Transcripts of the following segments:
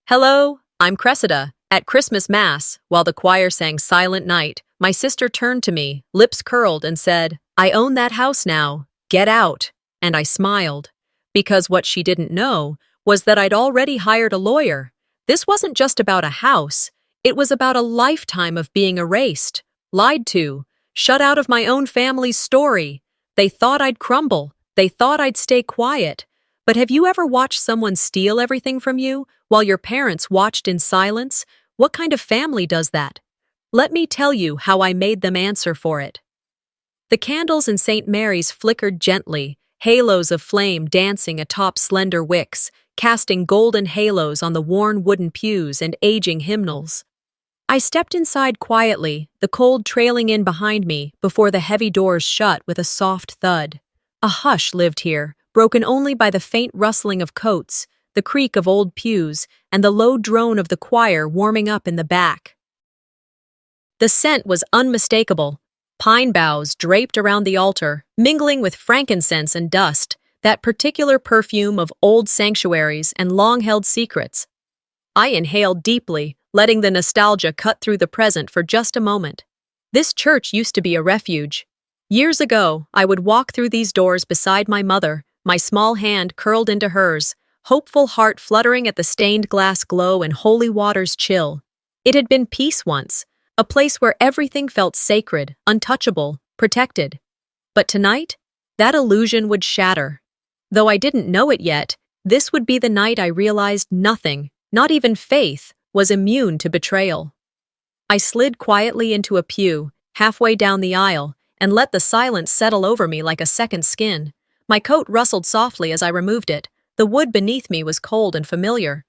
Hello, I'm Cressida. At Christmas Mass, while the choir sang Silent Night, my sister turned to me, lips curled, and said, "I own that house now. Get out." And I smiled. Because what she didn't know was that I'd already hired a lawyer. This wasn't just about a house. It was about a lifetime of being erased, lied to, shut out of my own family's story. They thought I'd crumble. They thought I'd stay quiet. But have you ever watched someone steal everything from you while your parents watched in silence? What kind of family does that? Let me tell you how I made them answer for it. The candles in St. Mary's flickered gently, halos of flame dancing atop slender wicks, casting golden halos on the worn wooden pews and aging hymnals. I stepped inside quietly, the cold trailing in behind me before the heavy doors shut with a soft thud. A hush lived here, broken only by the faint rustling of coats, the creak of old pews, and the low drone of the choir warming up in the back. The scent was unmistakable. Pine boughs draped around the altar, mingling with frankincense and dust, that particular perfume of old sanctuaries and long-held secrets. I inhaled deeply, letting the nostalgia cut through the present for just a moment. This church used to be a refuge. Years ago, I would walk through these doors beside my mother, my small hand curled into hers, hopeful heart fluttering at the stained glass glow and holy water's chill. It had been peace once, a place where everything felt sacred, untouchable, protected. But tonight, that illusion would shatter. Though I didn't know it yet, this would be the night I realized nothing, not even faith, was immune to betrayal. I slid quietly into a pew, halfway down the aisle, and let the silence settle over me like a second skin. My coat rustled softly as I removed it. The wood beneath me was cold and familiar.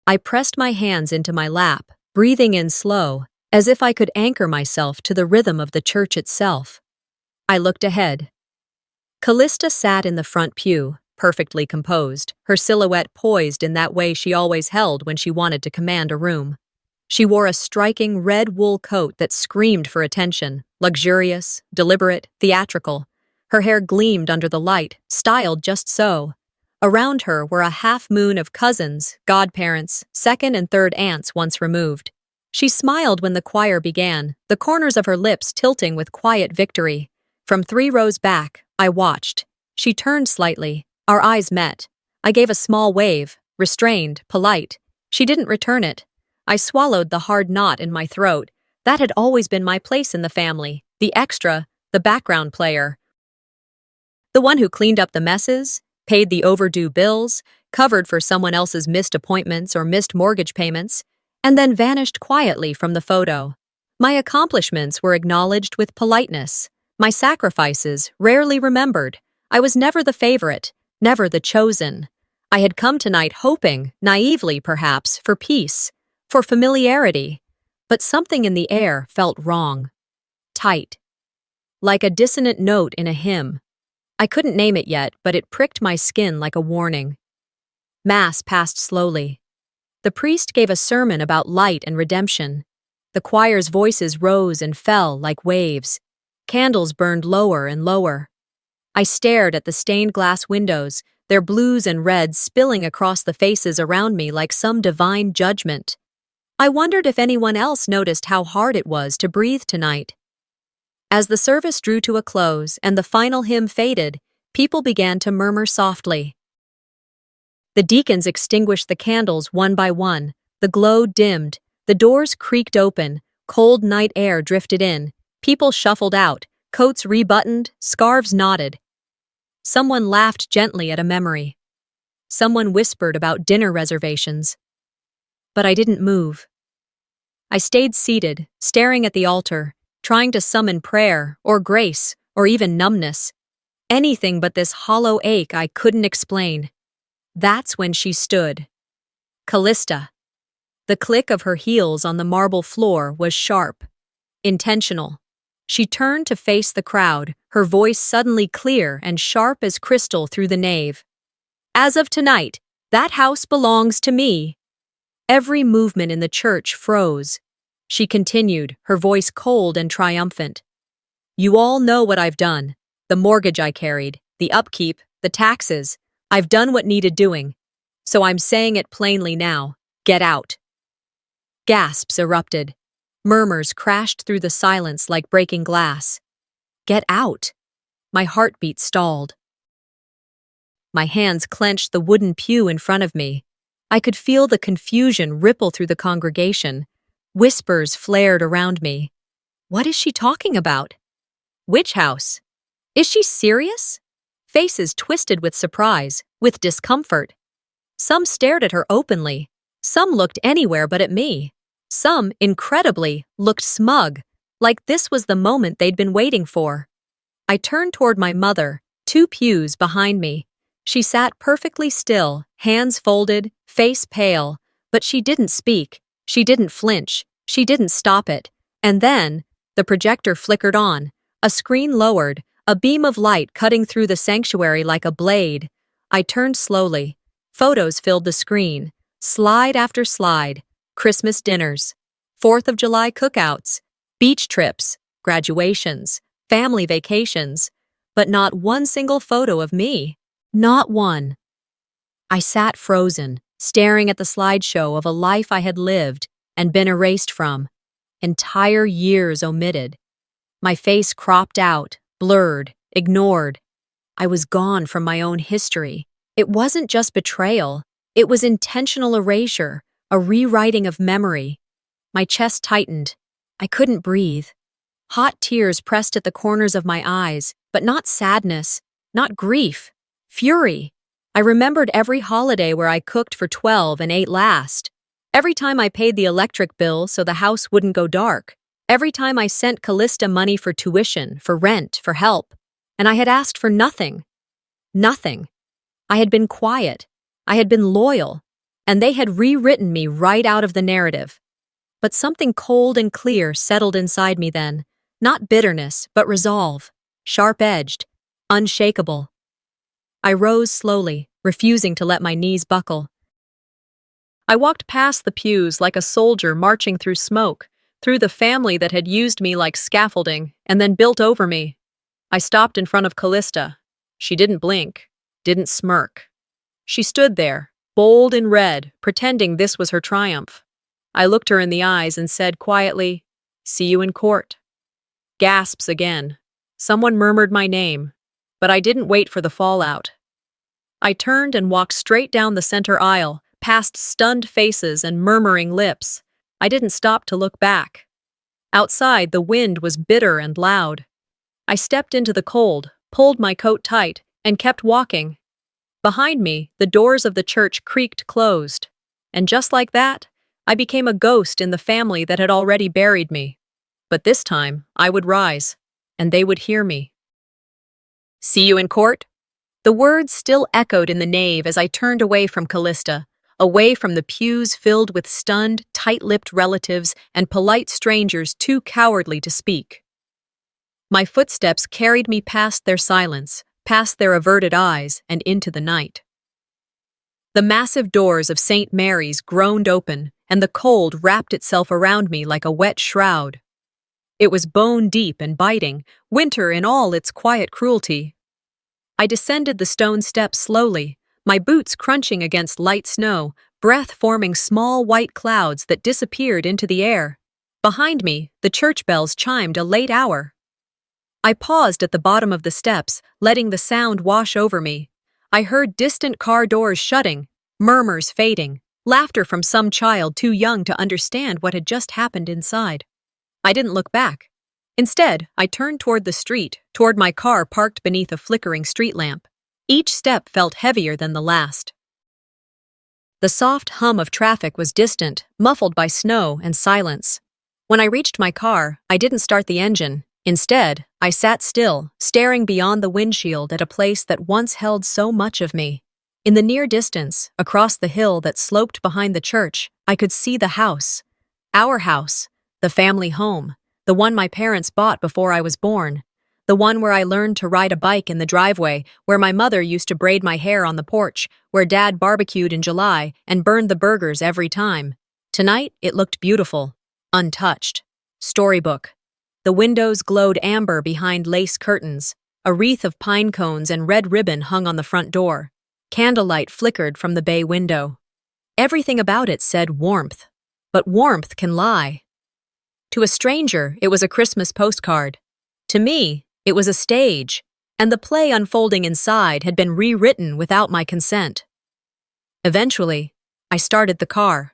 I pressed my hands into my lap, breathing in slow, as if I could anchor myself to the rhythm of the church itself. I looked ahead. Callista sat in the front pew, perfectly composed, her silhouette poised in that way she always held when she wanted to command a room. She wore a striking red wool coat that screamed for attention, luxurious, deliberate, theatrical. Her hair gleamed under the light, styled just so. Around her were a half-moon of cousins, godparents, second and third aunts once removed. She smiled when the choir began, the corners of her lips tilting with quiet victory. From 3 rows back, I watched. She turned slightly. Our eyes met. I gave a small wave, restrained, polite. She didn't return it. I swallowed the hard knot in my throat. That had always been my place in the family, the extra, the background player. The one who cleaned up the messes, paid the overdue bills, covered for someone else's missed appointments or missed mortgage payments, and then vanished quietly from the photo. My accomplishments were acknowledged with politeness. My sacrifices rarely remembered. I was never the favorite, never the chosen. I had come tonight hoping, naively perhaps, for peace, for familiarity. But something in the air felt wrong. Tight. Like a dissonant note in a hymn. I couldn't name it yet, but it pricked my skin like a warning. Mass passed slowly. The priest gave a sermon about light and redemption. The choir's voices rose and fell like waves. Candles burned lower and lower. I stared at the stained glass windows, their blues and reds spilling across the faces around me like some divine judgment. I wondered if anyone else noticed how hard it was to breathe tonight. As the service drew to a close and the final hymn faded, people began to murmur softly. The deacons extinguished the candles one by one. The glow dimmed. The doors creaked open. Cold night air drifted in. People shuffled out, coats rebuttoned, scarves knotted. Someone laughed gently at a memory. Someone whispered about dinner reservations. But I didn't move. I stayed seated, staring at the altar, trying to summon prayer, or grace, or even numbness. Anything but this hollow ache I couldn't explain. That's when she stood. Callista. The click of her heels on the marble floor was sharp, intentional. She turned to face the crowd, her voice suddenly clear and sharp as crystal through the nave. "As of tonight, that house belongs to me." Every movement in the church froze. She continued, her voice cold and triumphant. "You all know what I've done. The mortgage I carried, the upkeep, the taxes. I've done what needed doing. So I'm saying it plainly now. Get out. Gasps erupted. Murmurs crashed through the silence like breaking glass. Get out. My heartbeat stalled. My hands clenched the wooden pew in front of me. I could feel the confusion ripple through the congregation. Whispers flared around me. What is she talking about? Which house? Is she serious? Faces twisted with surprise, with discomfort. Some stared at her openly. Some looked anywhere but at me. Some, incredibly, looked smug, like this was the moment they'd been waiting for. I turned toward my mother, 2 pews behind me. She sat perfectly still, hands folded, face pale, but she didn't speak. She didn't flinch. She didn't stop it. And then, the projector flickered on, a screen lowered, a beam of light cutting through the sanctuary like a blade. I turned slowly. Photos filled the screen, slide after slide. Christmas dinners, 4th of July cookouts, beach trips, graduations, family vacations, but not one single photo of me. Not one. I sat frozen, staring at the slideshow of a life I had lived and been erased from. Entire years omitted. My face cropped out, blurred, ignored. I was gone from my own history. It wasn't just betrayal. It was intentional erasure, a rewriting of memory. My chest tightened. I couldn't breathe. Hot tears pressed at the corners of my eyes, but not sadness, not grief, fury. I remembered every holiday where I cooked for 12 and ate last. Every time I paid the electric bill so the house wouldn't go dark. Every time I sent Callista money for tuition, for rent, for help. And I had asked for nothing. Nothing. I had been quiet. I had been loyal. And they had rewritten me right out of the narrative. But something cold and clear settled inside me then. Not bitterness, but resolve. Sharp-edged. Unshakable. I rose slowly, refusing to let my knees buckle. I walked past the pews like a soldier marching through smoke, through the family that had used me like scaffolding and then built over me. I stopped in front of Callista. She didn't blink, didn't smirk. She stood there, bold in red, pretending this was her triumph. I looked her in the eyes and said quietly, "See you in court." Gasps again. Someone murmured my name, but I didn't wait for the fallout. I turned and walked straight down the center aisle, past stunned faces and murmuring lips. I didn't stop to look back. Outside, the wind was bitter and loud. I stepped into the cold, pulled my coat tight, and kept walking. Behind me, the doors of the church creaked closed. And just like that, I became a ghost in the family that had already buried me. But this time, I would rise, and they would hear me. "See you in court?" The words still echoed in the nave as I turned away from Callista, away from the pews filled with stunned, tight-lipped relatives and polite strangers too cowardly to speak. My footsteps carried me past their silence, past their averted eyes, and into the night. The massive doors of St. Mary's groaned open, and the cold wrapped itself around me like a wet shroud. It was bone-deep and biting, winter in all its quiet cruelty. I descended the stone steps slowly, my boots crunching against light snow, breath forming small white clouds that disappeared into the air. Behind me, the church bells chimed a late hour. I paused at the bottom of the steps, letting the sound wash over me. I heard distant car doors shutting, murmurs fading, laughter from some child too young to understand what had just happened inside. I didn't look back. Instead, I turned toward the street, toward my car parked beneath a flickering street lamp. Each step felt heavier than the last. The soft hum of traffic was distant, muffled by snow and silence. When I reached my car, I didn't start the engine. Instead, I sat still, staring beyond the windshield at a place that once held so much of me. In the near distance, across the hill that sloped behind the church, I could see the house. Our house, the family home, the one my parents bought before I was born. The one where I learned to ride a bike in the driveway, where my mother used to braid my hair on the porch, where Dad barbecued in July and burned the burgers every time. Tonight, it looked beautiful, untouched. Storybook. The windows glowed amber behind lace curtains. A wreath of pine cones and red ribbon hung on the front door. Candlelight flickered from the bay window. Everything about it said warmth, but warmth can lie. To a stranger, it was a Christmas postcard. To me, it was a stage, and the play unfolding inside had been rewritten without my consent. Eventually, I started the car.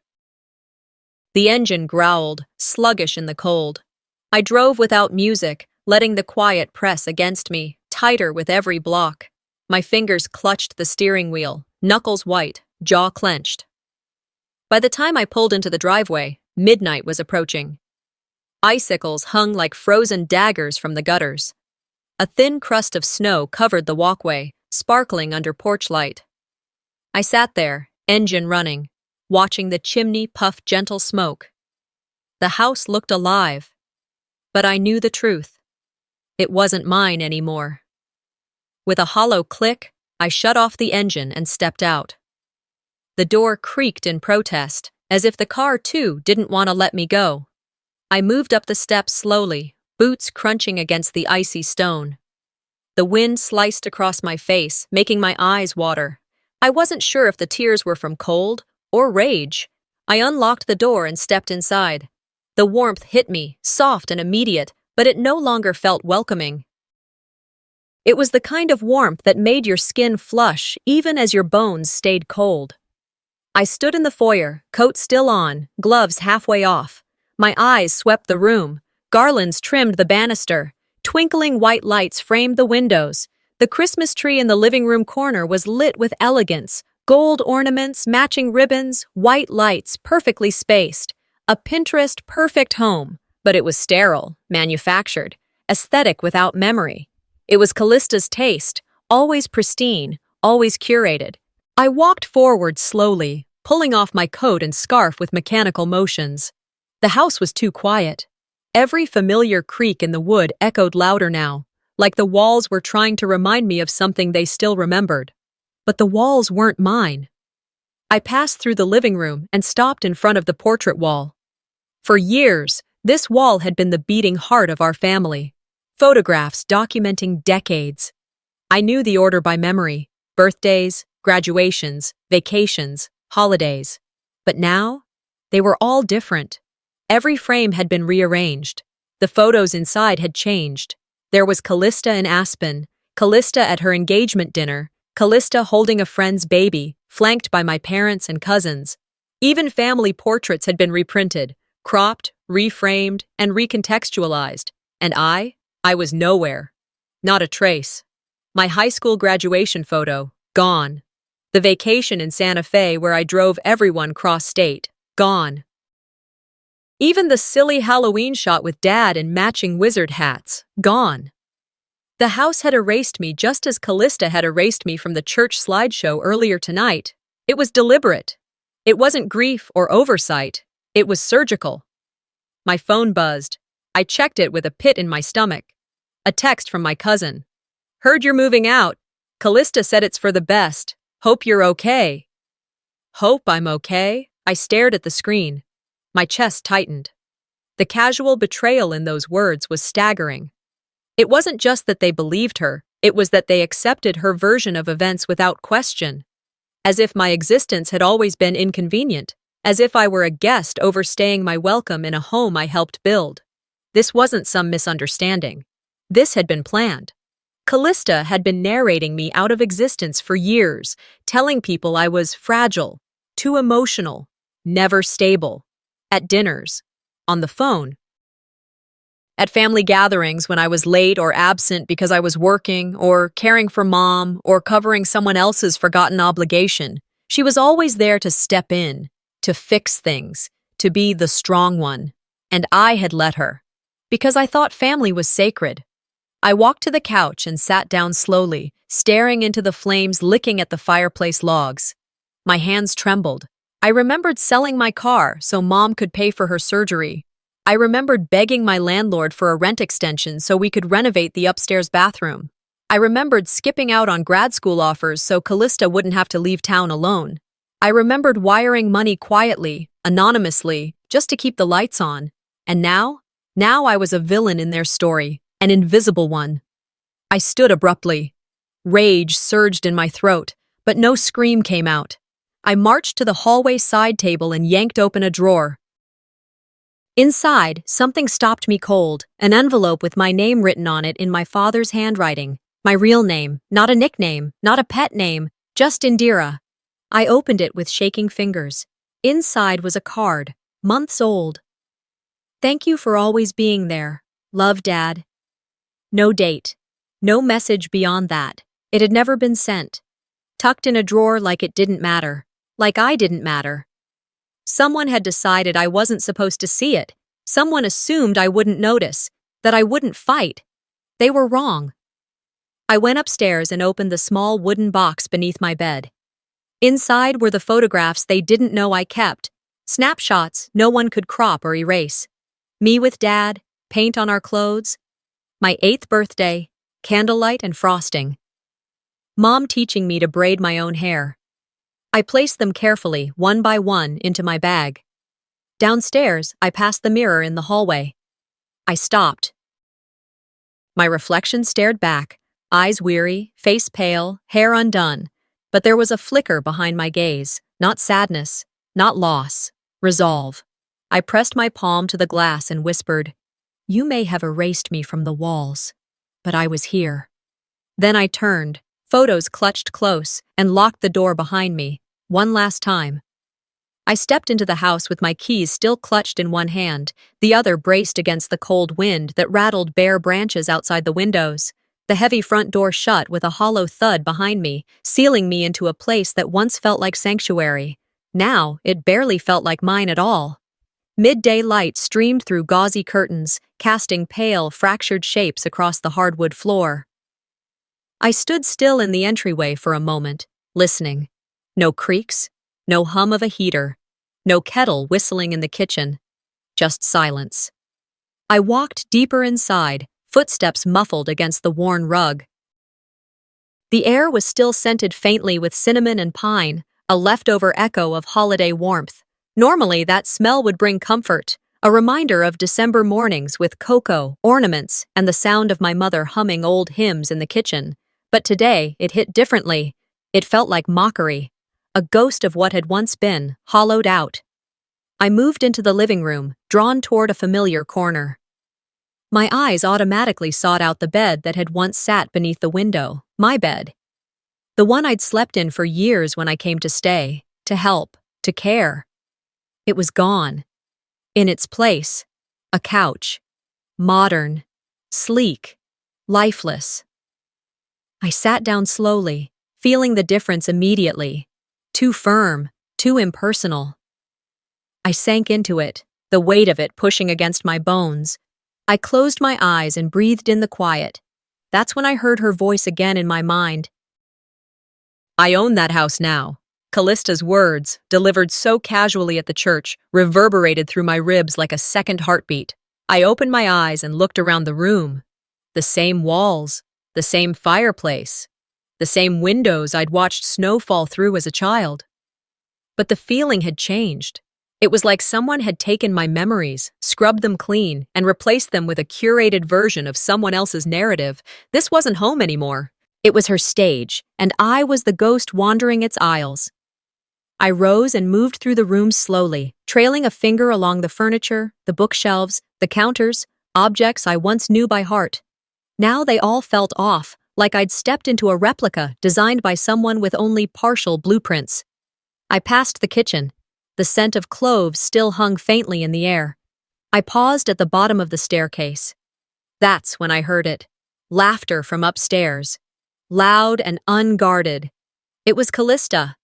The engine growled, sluggish in the cold. I drove without music, letting the quiet press against me, tighter with every block. My fingers clutched the steering wheel, knuckles white, jaw clenched. By the time I pulled into the driveway, midnight was approaching. Icicles hung like frozen daggers from the gutters. A thin crust of snow covered the walkway, sparkling under porch light. I sat there, engine running, watching the chimney puff gentle smoke. The house looked alive, but I knew the truth. It wasn't mine anymore. With a hollow click, I shut off the engine and stepped out. The door creaked in protest, as if the car too didn't want to let me go. I moved up the steps slowly, boots crunching against the icy stone. The wind sliced across my face, making my eyes water. I wasn't sure if the tears were from cold or rage. I unlocked the door and stepped inside. The warmth hit me, soft and immediate, but it no longer felt welcoming. It was the kind of warmth that made your skin flush even as your bones stayed cold. I stood in the foyer, coat still on, gloves halfway off. My eyes swept the room. Garlands trimmed the banister. Twinkling white lights framed the windows. The Christmas tree in the living room corner was lit with elegance. Gold ornaments, matching ribbons, white lights, perfectly spaced. A Pinterest-perfect home, but it was sterile, manufactured, aesthetic without memory. It was Callista's taste, always pristine, always curated. I walked forward slowly, pulling off my coat and scarf with mechanical motions. The house was too quiet. Every familiar creak in the wood echoed louder now, like the walls were trying to remind me of something they still remembered. But the walls weren't mine. I passed through the living room and stopped in front of the portrait wall. For years, this wall had been the beating heart of our family. Photographs documenting decades. I knew the order by memory: birthdays, graduations, vacations, holidays. But now, they were all different. Every frame had been rearranged. The photos inside had changed. There was Callista in Aspen, Callista at her engagement dinner, Callista holding a friend's baby, flanked by my parents and cousins. Even family portraits had been reprinted, cropped, reframed, and recontextualized. And I was nowhere. Not a trace. My high school graduation photo, gone. The vacation in Santa Fe where I drove everyone cross-state, gone. Even the silly Halloween shot with Dad in matching wizard hats, gone. The house had erased me just as Callista had erased me from the church slideshow earlier tonight. It was deliberate. It wasn't grief or oversight. It was surgical. My phone buzzed. I checked it with a pit in my stomach. A text from my cousin. "Heard you're moving out. Callista said it's for the best. Hope you're okay." Hope I'm okay? I stared at the screen. My chest tightened. The casual betrayal in those words was staggering. It wasn't just that they believed her, it was that they accepted her version of events without question. As if my existence had always been inconvenient, as if I were a guest overstaying my welcome in a home I helped build. This wasn't some misunderstanding. This had been planned. Callista had been narrating me out of existence for years, telling people I was fragile, too emotional, never stable. At dinners, on the phone. At family gatherings when I was late or absent because I was working or caring for Mom or covering someone else's forgotten obligation, she was always there to step in, to fix things, to be the strong one. And I had let her, because I thought family was sacred. I walked to the couch and sat down slowly, staring into the flames licking at the fireplace logs. My hands trembled. I remembered selling my car so Mom could pay for her surgery. I remembered begging my landlord for a rent extension so we could renovate the upstairs bathroom. I remembered skipping out on grad school offers so Callista wouldn't have to leave town alone. I remembered wiring money quietly, anonymously, just to keep the lights on. And now I was a villain in their story, an invisible one. I stood abruptly. Rage surged in my throat. but no scream came out. I marched to the hallway side table and yanked open a drawer. Inside, something stopped me cold, an envelope with my name written on it in my father's handwriting. My real name, not a nickname, not a pet name, just Indira. I opened it with shaking fingers. Inside was a card, months old. Thank you for always being there. Love, Dad. No date. No message beyond that. It had never been sent. Tucked in a drawer like it didn't matter. Like I didn't matter. Someone had decided I wasn't supposed to see it. Someone assumed I wouldn't notice, that I wouldn't fight. They were wrong. I went upstairs and opened the small wooden box beneath my bed. Inside were the photographs they didn't know I kept, snapshots no one could crop or erase. Me with Dad, paint on our clothes, my 8th birthday, candlelight and frosting. Mom teaching me to braid my own hair. I placed them carefully, one by one, into my bag. Downstairs, I passed the mirror in the hallway. I stopped. My reflection stared back, eyes weary, face pale, hair undone, but there was a flicker behind my gaze, not sadness, not loss, resolve. I pressed my palm to the glass and whispered, "You may have erased me from the walls, but I was here." Then I turned, photos clutched close, and locked the door behind me, one last time. I stepped into the house with my keys still clutched in one hand, the other braced against the cold wind that rattled bare branches outside the windows. The heavy front door shut with a hollow thud behind me, sealing me into a place that once felt like sanctuary. Now, it barely felt like mine at all. Midday light streamed through gauzy curtains, casting pale, fractured shapes across the hardwood floor. I stood still in the entryway for a moment, listening. No creaks, no hum of a heater, no kettle whistling in the kitchen, just silence. I walked deeper inside, footsteps muffled against the worn rug. The air was still scented faintly with cinnamon and pine, a leftover echo of holiday warmth. Normally, that smell would bring comfort, a reminder of December mornings with cocoa, ornaments, and the sound of my mother humming old hymns in the kitchen. But today, it hit differently. It felt like mockery. A ghost of what had once been, hollowed out. I moved into the living room, drawn toward a familiar corner. My eyes automatically sought out the bed that had once sat beneath the window, my bed. The one I'd slept in for years when I came to stay, to help, to care. It was gone. In its place, a couch. Modern, sleek, lifeless. I sat down slowly, feeling the difference immediately. Too firm, too impersonal. I sank into it, the weight of it pushing against my bones. I closed my eyes and breathed in the quiet. That's when I heard her voice again in my mind. "I own that house now." Callista's words, delivered so casually at the church, reverberated through my ribs like a second heartbeat. I opened my eyes and looked around the room. The same walls, the same fireplace, the same windows I'd watched snow fall through as a child. But the feeling had changed. It was like someone had taken my memories, scrubbed them clean, and replaced them with a curated version of someone else's narrative. This wasn't home anymore. It was her stage, and I was the ghost wandering its aisles. I rose and moved through the room slowly, trailing a finger along the furniture, the bookshelves, the counters, objects I once knew by heart. Now they all felt off, like I'd stepped into a replica designed by someone with only partial blueprints. I passed the kitchen. The scent of cloves still hung faintly in the air. I paused at the bottom of the staircase. That's when I heard it. Laughter from upstairs. Loud and unguarded. It was Callista.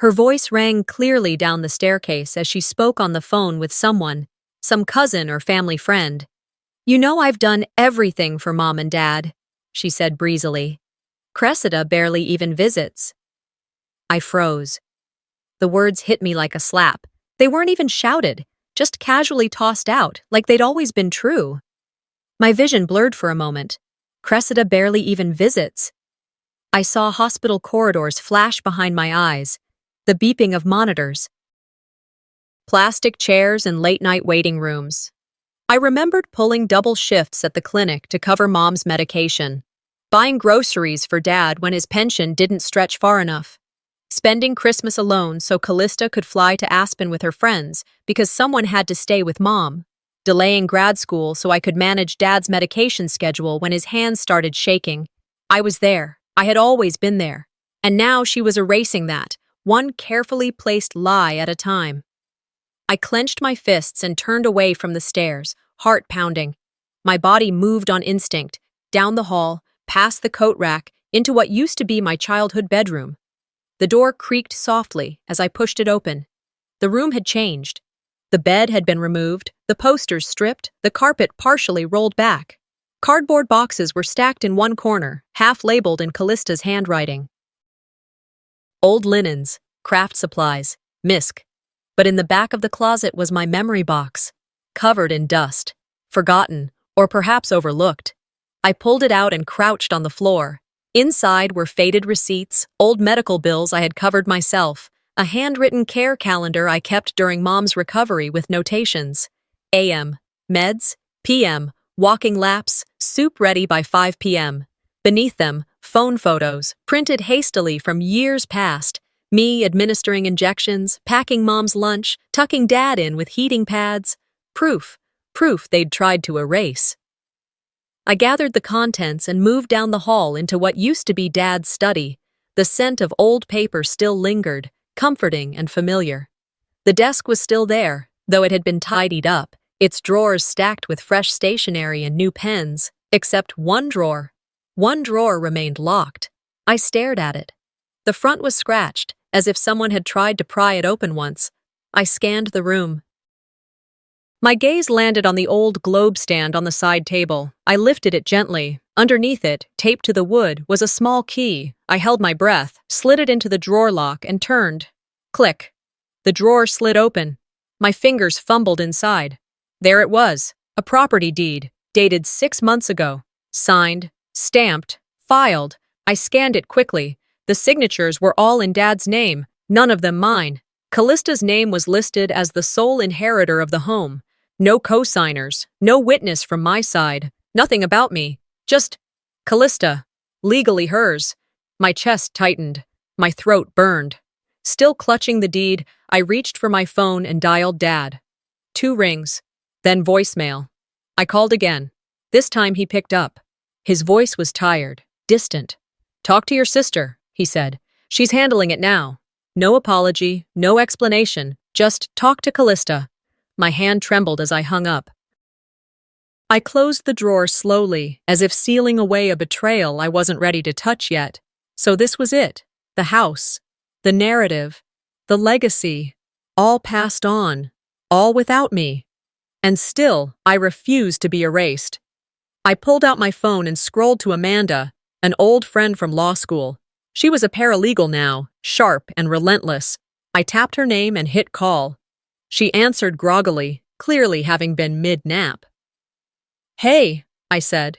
Her voice rang clearly down the staircase as she spoke on the phone with someone, some cousin or family friend. "You know I've done everything for Mom and Dad," she said breezily. "Cressida barely even visits." I froze. The words hit me like a slap. They weren't even shouted, just casually tossed out, like they'd always been true. My vision blurred for a moment. Cressida barely even visits. I saw hospital corridors flash behind my eyes, the beeping of monitors, plastic chairs and late-night waiting rooms. I remembered pulling double shifts at the clinic to cover Mom's medication, buying groceries for Dad when his pension didn't stretch far enough. Spending Christmas alone so Callista could fly to Aspen with her friends because someone had to stay with Mom. Delaying grad school so I could manage Dad's medication schedule when his hands started shaking. I was there. I had always been there. And now she was erasing that, one carefully placed lie at a time. I clenched my fists and turned away from the stairs, heart pounding. My body moved on instinct, down the hall, past the coat rack, into what used to be my childhood bedroom. The door creaked softly as I pushed it open. The room had changed. The bed had been removed, the posters stripped, the carpet partially rolled back. Cardboard boxes were stacked in one corner, half labeled in Callista's handwriting. Old linens, craft supplies, misc. But in the back of the closet was my memory box, covered in dust, forgotten, or perhaps overlooked. I pulled it out and crouched on the floor. Inside were faded receipts, old medical bills I had covered myself, a handwritten care calendar I kept during Mom's recovery with notations. AM, meds, PM, walking laps, soup ready by 5 p.m. Beneath them, phone photos, printed hastily from years past, me administering injections, packing Mom's lunch, tucking Dad in with heating pads. Proof they'd tried to erase. I gathered the contents and moved down the hall into what used to be Dad's study. The scent of old paper still lingered, comforting and familiar. The desk was still there, though it had been tidied up, its drawers stacked with fresh stationery and new pens, except one drawer. One drawer remained locked. I stared at it. The front was scratched, as if someone had tried to pry it open once. I scanned the room. My gaze landed on the old globe stand on the side table. I lifted it gently. Underneath it, taped to the wood, was a small key. I held my breath, slid it into the drawer lock, and turned. Click. The drawer slid open. My fingers fumbled inside. There it was, a property deed, dated 6 months ago. Signed, stamped, filed. I scanned it quickly. The signatures were all in Dad's name, none of them mine. Callista's name was listed as the sole inheritor of the home. No co-signers, no witness from my side, nothing about me. Just Callista, legally hers. My chest tightened. My throat burned. Still clutching the deed, I reached for my phone and dialed Dad. 2 rings, then voicemail. I called again. This time he picked up. His voice was tired, distant. "Talk to your sister," he said. "She's handling it now." No apology, no explanation, just talk to Callista. My hand trembled as I hung up. I closed the drawer slowly, as if sealing away a betrayal I wasn't ready to touch yet. So this was it. The house. The narrative. The legacy. All passed on. All without me. And still, I refused to be erased. I pulled out my phone and scrolled to Amanda, an old friend from law school. She was a paralegal now, sharp and relentless. I tapped her name and hit call. She answered groggily, clearly having been mid-nap. "Hey," I said.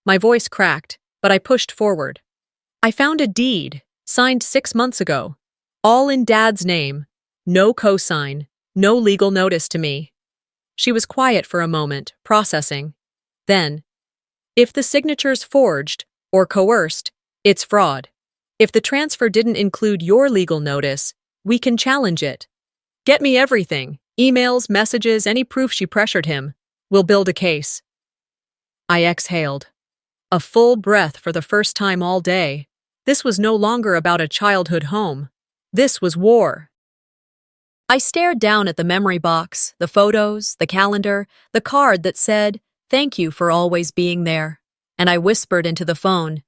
My voice cracked, but I pushed forward. "I found a deed, signed 6 months ago. All in Dad's name. No cosign, no legal notice to me." She was quiet for a moment, processing. Then, "If the signature's forged, or coerced, it's fraud. If the transfer didn't include your legal notice, we can challenge it. Get me everything, emails, messages, any proof she pressured him. We'll build a case." I exhaled. A full breath for the first time all day. This was no longer about a childhood home. This was war. I stared down at the memory box, the photos, the calendar, the card that said, "Thank you for always being there." And I whispered into the phone,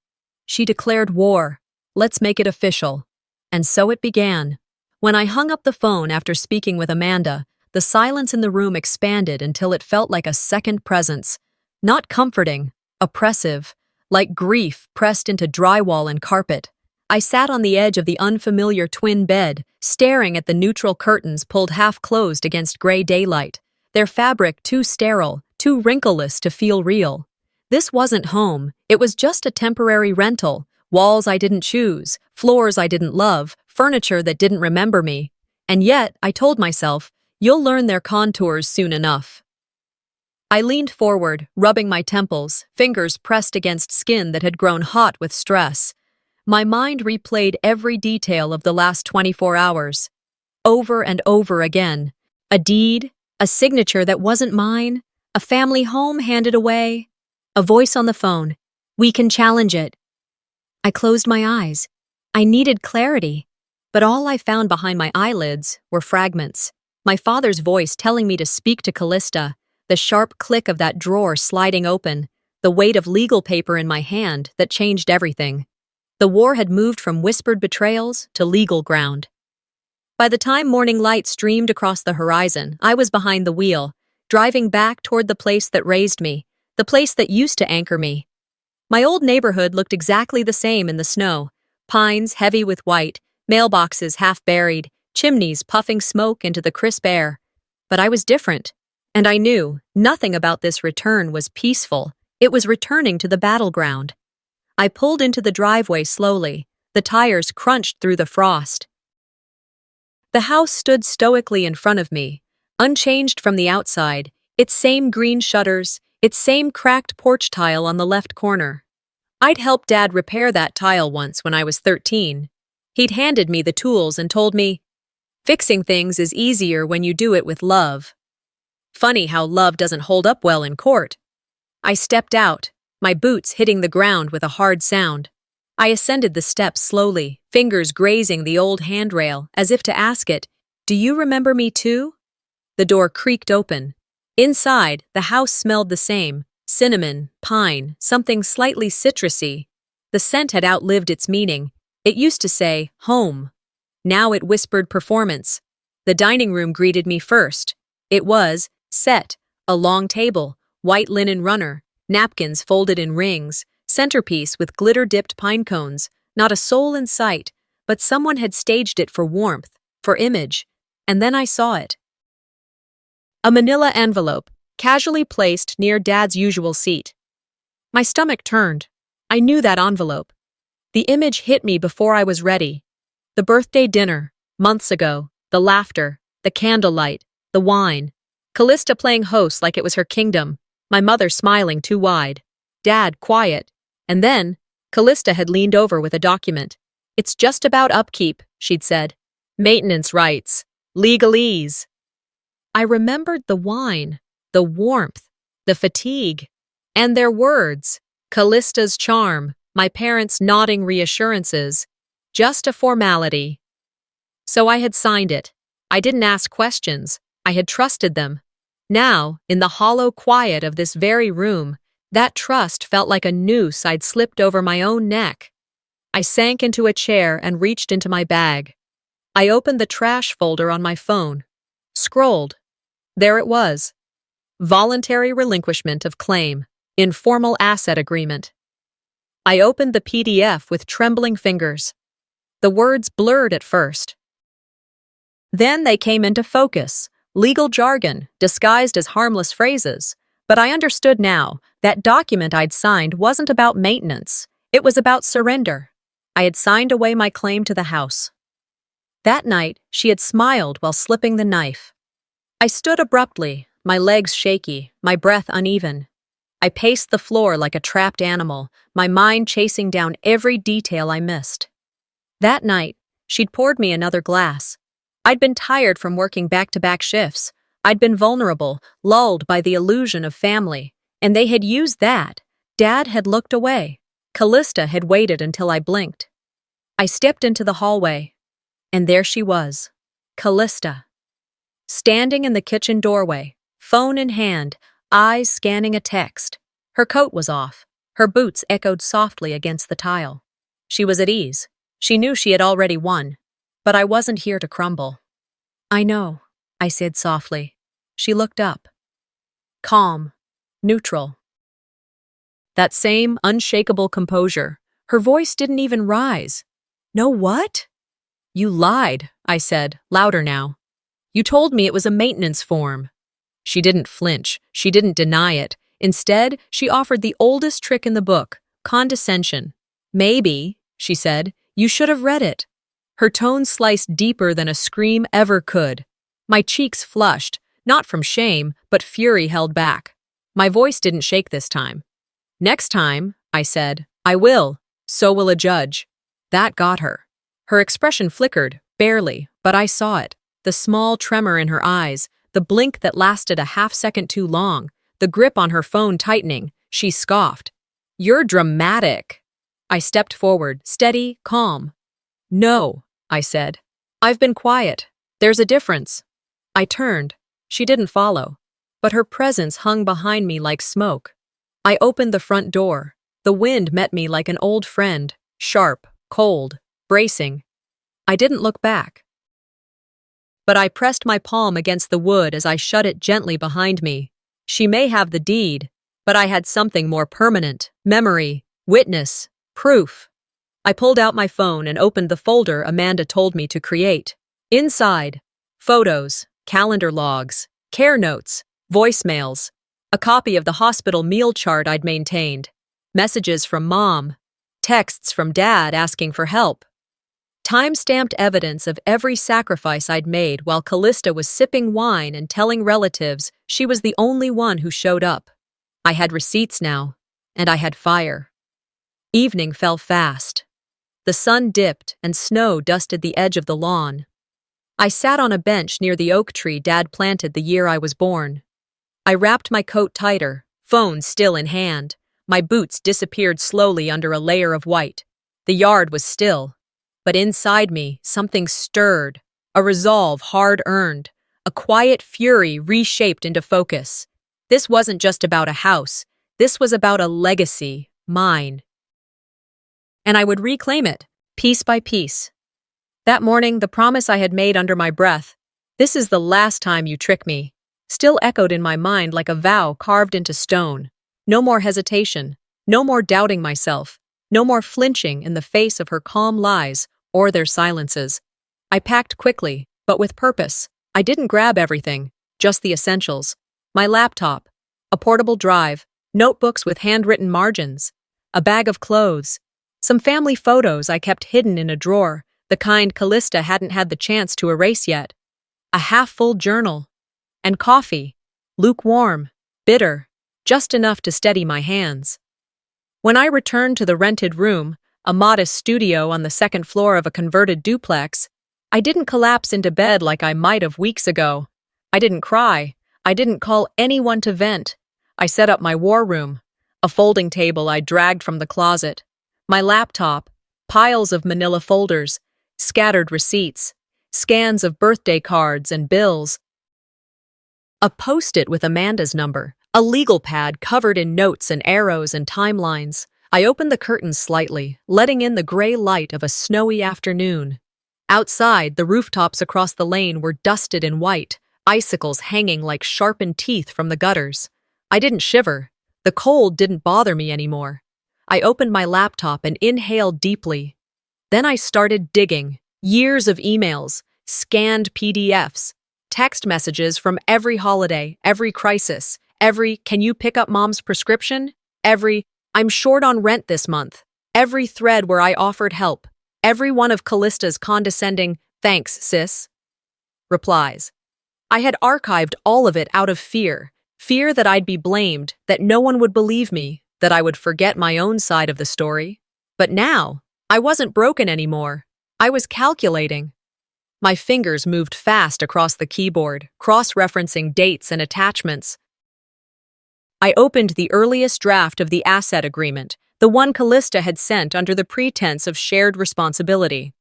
"She declared war. Let's make it official." And so it began. When I hung up the phone after speaking with Amanda, the silence in the room expanded until it felt like a second presence. Not comforting, oppressive, like grief pressed into drywall and carpet. I sat on the edge of the unfamiliar twin bed, staring at the neutral curtains pulled half closed against gray daylight, their fabric too sterile, too wrinkleless to feel real. This wasn't home, it was just a temporary rental. Walls I didn't choose, floors I didn't love, furniture that didn't remember me. And yet, I told myself, you'll learn their contours soon enough. I leaned forward, rubbing my temples, fingers pressed against skin that had grown hot with stress. My mind replayed every detail of the last 24 hours, over and over again. A deed, a signature that wasn't mine, a family home handed away, a voice on the phone. We can challenge it. I closed my eyes. I needed clarity, but all I found behind my eyelids were fragments. My father's voice telling me to speak to Callista, the sharp click of that drawer sliding open, the weight of legal paper in my hand that changed everything. The war had moved from whispered betrayals to legal ground. By the time morning light streamed across the horizon, I was behind the wheel, driving back toward the place that raised me, the place that used to anchor me. My old neighborhood looked exactly the same in the snow, pines heavy with white, mailboxes half buried, chimneys puffing smoke into the crisp air. But I was different, and I knew nothing about this return was peaceful. It was returning to the battleground. I pulled into the driveway slowly. The tires crunched through the frost. The house stood stoically in front of me, unchanged from the outside, its same green shutters, its same cracked porch tile on the left corner. I'd helped Dad repair that tile once when I was 13. He'd handed me the tools and told me, "Fixing things is easier when you do it with love." Funny how love doesn't hold up well in court. I stepped out, my boots hitting the ground with a hard sound. I ascended the steps slowly, fingers grazing the old handrail, as if to ask it, "Do you remember me too?" The door creaked open. Inside, the house smelled the same, cinnamon, pine, something slightly citrusy. The scent had outlived its meaning. It used to say, home. Now it whispered performance. The dining room greeted me first. It was set, a long table, white linen runner, napkins folded in rings, centerpiece with glitter-dipped pine cones, not a soul in sight, but someone had staged it for warmth, for image. And then I saw it. A manila envelope, casually placed near Dad's usual seat. My stomach turned. I knew that envelope. The image hit me before I was ready. The birthday dinner, months ago, the laughter, the candlelight, the wine. Callista playing host like it was her kingdom, my mother smiling too wide, Dad quiet. And then, Callista had leaned over with a document. "It's just about upkeep," she'd said. "Maintenance rights. Legalese." I remembered the wine, the warmth, the fatigue, and their words, Callista's charm, my parents' nodding reassurances, just a formality. So I had signed it. I didn't ask questions. I had trusted them. Now, in the hollow quiet of this very room, that trust felt like a noose I'd slipped over my own neck. I sank into a chair and reached into my bag. I opened the trash folder on my phone. Scrolled. There it was. Voluntary relinquishment of claim. Informal asset agreement. I opened the PDF with trembling fingers. The words blurred at first. Then they came into focus. Legal jargon, disguised as harmless phrases. But I understood now, that document I'd signed wasn't about maintenance. It was about surrender. I had signed away my claim to the house. That night, she had smiled while slipping the knife. I stood abruptly, my legs shaky, my breath uneven. I paced the floor like a trapped animal, my mind chasing down every detail I missed. That night, she'd poured me another glass. I'd been tired from working back-to-back shifts. I'd been vulnerable, lulled by the illusion of family, and they had used that. Dad had looked away. Callista had waited until I blinked. I stepped into the hallway, and there she was, Callista. Standing in the kitchen doorway, phone in hand, eyes scanning a text. Her coat was off. Her boots echoed softly against the tile. She was at ease. She knew she had already won. But I wasn't here to crumble. "I know," I said softly. She looked up. Calm. Neutral. That same unshakable composure. Her voice didn't even rise. "No what?" "You lied," I said, louder now. "You told me it was a maintenance form." She didn't flinch. She didn't deny it. Instead, she offered the oldest trick in the book, condescension. "Maybe," she said, "you should have read it." Her tone sliced deeper than a scream ever could. My cheeks flushed, not from shame, but fury held back. My voice didn't shake this time. "Next time," I said, "I will. So will a judge." That got her. Her expression flickered, barely, but I saw it. The small tremor in her eyes, the blink that lasted a half-second too long, the grip on her phone tightening. She scoffed. "You're dramatic." I stepped forward, steady, calm. "No," I said. "I've been quiet. There's a difference." I turned. She didn't follow, but her presence hung behind me like smoke. I opened the front door. The wind met me like an old friend, sharp, cold, bracing. I didn't look back. But I pressed my palm against the wood as I shut it gently behind me. She may have the deed, but I had something more permanent: memory, witness, proof. I pulled out my phone and opened the folder Amanda told me to create. Inside, photos, calendar logs, care notes, voicemails, a copy of the hospital meal chart I'd maintained, messages from Mom, texts from Dad asking for help. Time-stamped evidence of every sacrifice I'd made while Callista was sipping wine and telling relatives she was the only one who showed up. I had receipts now, and I had fire. Evening fell fast. The sun dipped and snow dusted the edge of the lawn. I sat on a bench near the oak tree Dad planted the year I was born. I wrapped my coat tighter, phone still in hand. My boots disappeared slowly under a layer of white. The yard was still. But inside me, something stirred, a resolve hard-earned, a quiet fury reshaped into focus. This wasn't just about a house. This was about a legacy, mine. And I would reclaim it, piece by piece. That morning, the promise I had made under my breath, "This is the last time you trick me," still echoed in my mind like a vow carved into stone. No more hesitation, no more doubting myself, no more flinching in the face of her calm lies or their silences. I packed quickly, but with purpose. I didn't grab everything, just the essentials. My laptop, a portable drive, notebooks with handwritten margins, a bag of clothes, some family photos I kept hidden in a drawer, the kind Callista hadn't had the chance to erase yet, a half-full journal, and coffee, lukewarm, bitter, just enough to steady my hands. When I returned to the rented room, a modest studio on the second floor of a converted duplex, I didn't collapse into bed like I might have weeks ago. I didn't cry. I didn't call anyone to vent. I set up my war room, a folding table I dragged from the closet, my laptop, piles of manila folders, scattered receipts, scans of birthday cards and bills, a post-it with Amanda's number, a legal pad covered in notes and arrows and timelines. I opened the curtains slightly, letting in the gray light of a snowy afternoon. Outside, the rooftops across the lane were dusted in white, icicles hanging like sharpened teeth from the gutters. I didn't shiver. The cold didn't bother me anymore. I opened my laptop and inhaled deeply. Then I started digging. Years of emails, scanned PDFs, text messages from every holiday, every crisis, every "can you pick up Mom's prescription?" Every "I'm short on rent this month." Every thread where I offered help. Every one of Callista's condescending "thanks, sis" replies. I had archived all of it out of fear. Fear that I'd be blamed, that no one would believe me, that I would forget my own side of the story. But now, I wasn't broken anymore. I was calculating. My fingers moved fast across the keyboard, cross-referencing dates and attachments. I opened the earliest draft of the asset agreement, the one Callista had sent under the pretense of shared responsibility.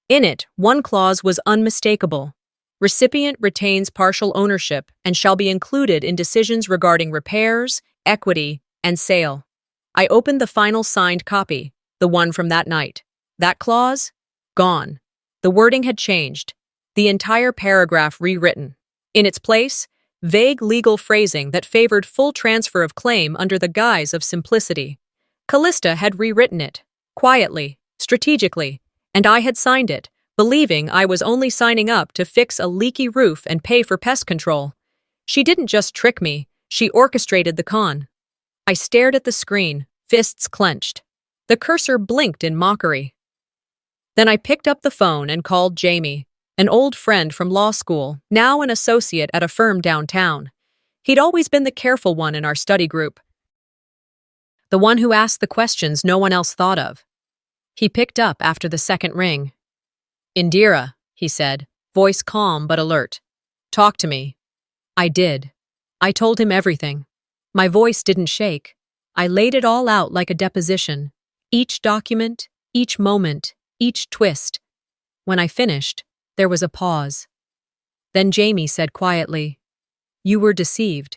In it, one clause was unmistakable. Recipient retains partial ownership and shall be included in decisions regarding repairs, equity, and sale. I opened the final signed copy, the one from that night. That clause? Gone. The wording had changed. The entire paragraph rewritten. In its place, vague legal phrasing that favored full transfer of claim under the guise of simplicity. Callista had rewritten it, quietly, strategically, and I had signed it, believing I was only signing up to fix a leaky roof and pay for pest control. She didn't just trick me, she orchestrated the con. I stared at the screen, fists clenched. The cursor blinked in mockery. Then I picked up the phone and called Jamie, an old friend from law school, now an associate at a firm downtown. He'd always been the careful one in our study group, the one who asked the questions no one else thought of. He picked up after the second ring. "Indira," he said, voice calm but alert. "Talk to me." I did. I told him everything. My voice didn't shake. I laid it all out like a deposition. Each document, each moment, each twist. When I finished, there was a pause. Then Jamie said quietly, "You were deceived.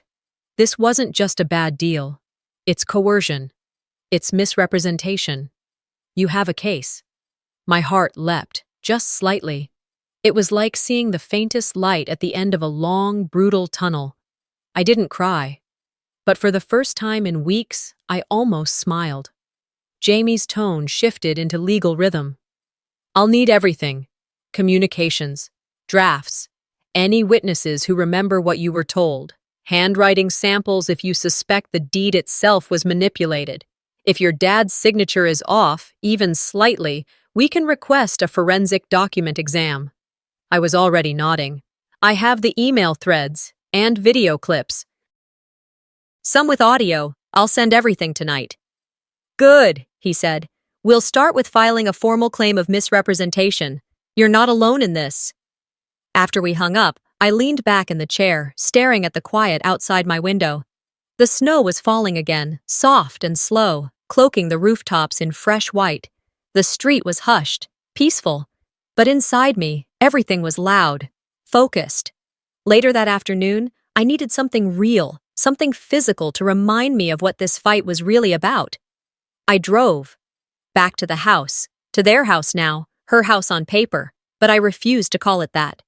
This wasn't just a bad deal. It's coercion. It's misrepresentation. You have a case." My heart leapt, just slightly. It was like seeing the faintest light at the end of a long, brutal tunnel. I didn't cry. But for the first time in weeks, I almost smiled. Jamie's tone shifted into legal rhythm. "I'll need everything. Communications, drafts, any witnesses who remember what you were told, handwriting samples if you suspect the deed itself was manipulated. If your dad's signature is off, even slightly, we can request a forensic document exam." I was already nodding. "I have the email threads and video clips. Some with audio. I'll send everything tonight." "Good," he said. "We'll start with filing a formal claim of misrepresentation. You're not alone in this." After we hung up, I leaned back in the chair, staring at the quiet outside my window. The snow was falling again, soft and slow, cloaking the rooftops in fresh white. The street was hushed, peaceful. But inside me, everything was loud, focused. Later that afternoon, I needed something real, something physical to remind me of what this fight was really about. I drove. Back to the house. To their house now, her house on paper, but I refused to call it that.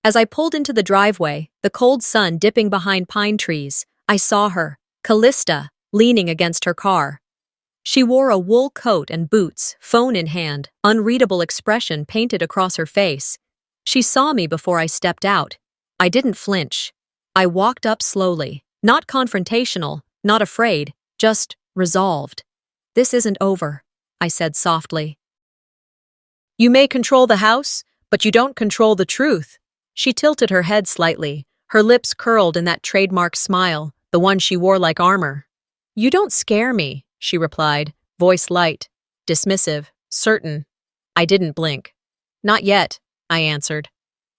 As I pulled into the driveway, the cold sun dipping behind pine trees, I saw her, Callista, leaning against her car. She wore a wool coat and boots, phone in hand, unreadable expression painted across her face. She saw me before I stepped out. I didn't flinch. I walked up slowly, not confrontational, not afraid, just resolved. "This isn't over," I said softly. "You may control the house, but you don't control the truth." She tilted her head slightly, her lips curled in that trademark smile, the one she wore like armor. "You don't scare me," she replied, voice light, dismissive, certain. I didn't blink. "Not yet," I answered.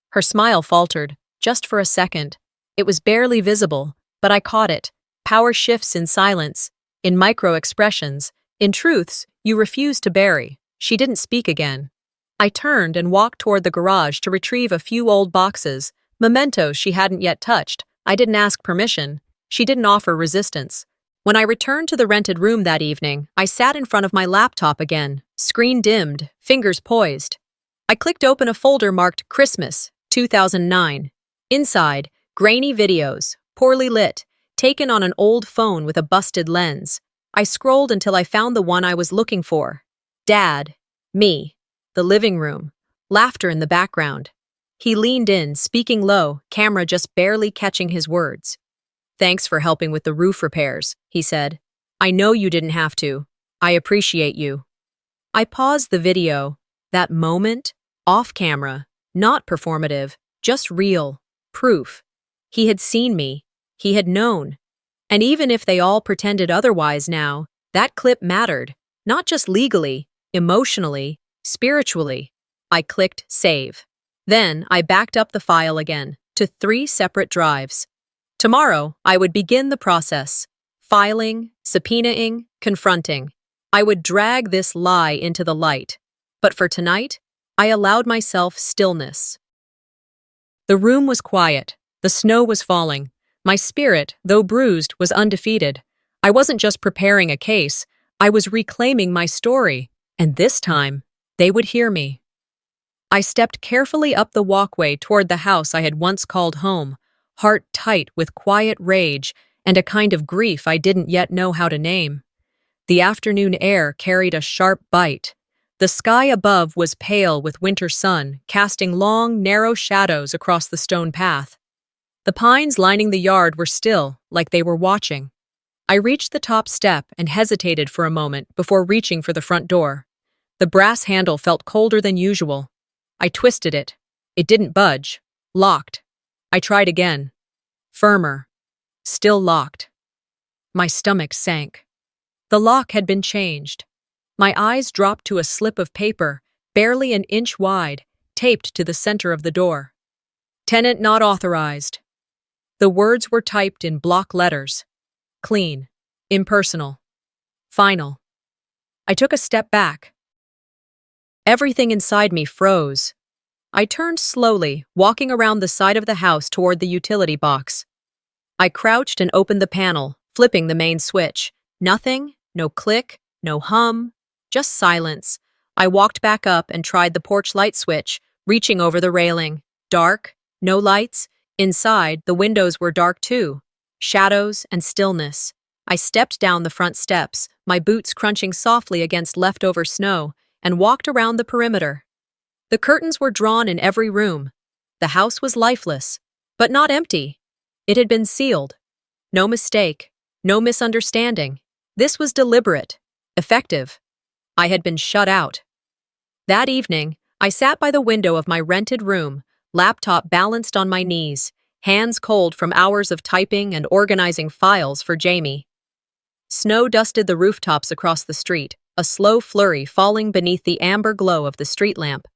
Her smile faltered, just for a second. It was barely visible, but I caught it. Power shifts in silence, in micro-expressions, in truths you refuse to bury. She didn't speak again. I turned and walked toward the garage to retrieve a few old boxes, mementos she hadn't yet touched. I didn't ask permission. She didn't offer resistance. When I returned to the rented room that evening, I sat in front of my laptop again, screen dimmed, fingers poised. I clicked open a folder marked Christmas, 2009. Inside, grainy videos, poorly lit, taken on an old phone with a busted lens. I scrolled until I found the one I was looking for. Dad, me, the living room, laughter in the background. He leaned in, speaking low, camera just barely catching his words. "Thanks for helping with the roof repairs," he said. "I know you didn't have to. I appreciate you." I paused the video. That moment, off camera, not performative, just real, proof. He had seen me. He had known. And even if they all pretended otherwise now, that clip mattered, not just legally, emotionally, spiritually. I clicked save. Then I backed up the file again, to 3 separate drives. Tomorrow, I would begin the process. Filing, subpoenaing, confronting. I would drag this lie into the light. But for tonight, I allowed myself stillness. The room was quiet. The snow was falling. My spirit, though bruised, was undefeated. I wasn't just preparing a case. I was reclaiming my story. And this time, they would hear me. I stepped carefully up the walkway toward the house I had once called home, heart tight with quiet rage and a kind of grief I didn't yet know how to name. The afternoon air carried a sharp bite. The sky above was pale with winter sun, casting long, narrow shadows across the stone path. The pines lining the yard were still, like they were watching. I reached the top step and hesitated for a moment before reaching for the front door. The brass handle felt colder than usual. I twisted it. It didn't budge. Locked. I tried again. Firmer. Still locked. My stomach sank. The lock had been changed. My eyes dropped to a slip of paper, barely an inch wide, taped to the center of the door. Tenant not authorized. The words were typed in block letters. Clean. Impersonal. Final. I took a step back. Everything inside me froze. I turned slowly, walking around the side of the house toward the utility box. I crouched and opened the panel, flipping the main switch. Nothing, no click, no hum, just silence. I walked back up and tried the porch light switch, reaching over the railing. Dark, no lights. Inside, the windows were dark too. Shadows and stillness. I stepped down the front steps, my boots crunching softly against leftover snow, and walked around the perimeter. The curtains were drawn in every room. The house was lifeless, but not empty. It had been sealed. No mistake, no misunderstanding. This was deliberate, effective. I had been shut out. That evening, I sat by the window of my rented room, laptop balanced on my knees, hands cold from hours of typing and organizing files for Jamie. Snow dusted the rooftops across the street, a slow flurry falling beneath the amber glow of the street lamp.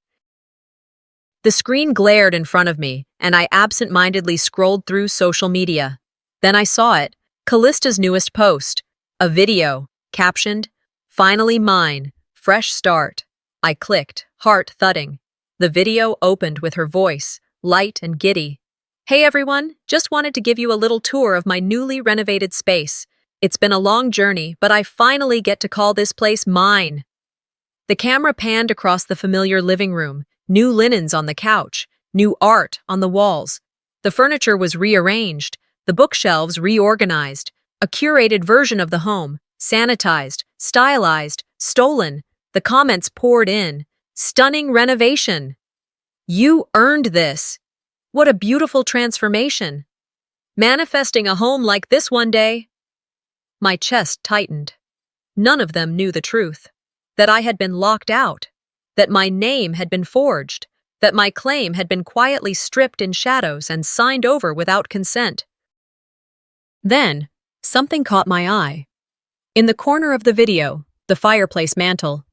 The screen glared in front of me, and I absent-mindedly scrolled through social media. Then I saw it, Callista's newest post, a video, captioned, "Finally mine, fresh start." I clicked, heart thudding. The video opened with her voice, light and giddy. "Hey everyone, just wanted to give you a little tour of my newly renovated space. It's been a long journey, but I finally get to call this place mine." The camera panned across the familiar living room, new linens on the couch, new art on the walls. The furniture was rearranged, the bookshelves reorganized, a curated version of the home, sanitized, stylized, stolen. The comments poured in. "Stunning renovation. You earned this. What a beautiful transformation. Manifesting a home like this one day." My chest tightened. None of them knew the truth. That I had been locked out. That my name had been forged. That my claim had been quietly stripped in shadows and signed over without consent. Then, something caught my eye. In the corner of the video, the fireplace mantel,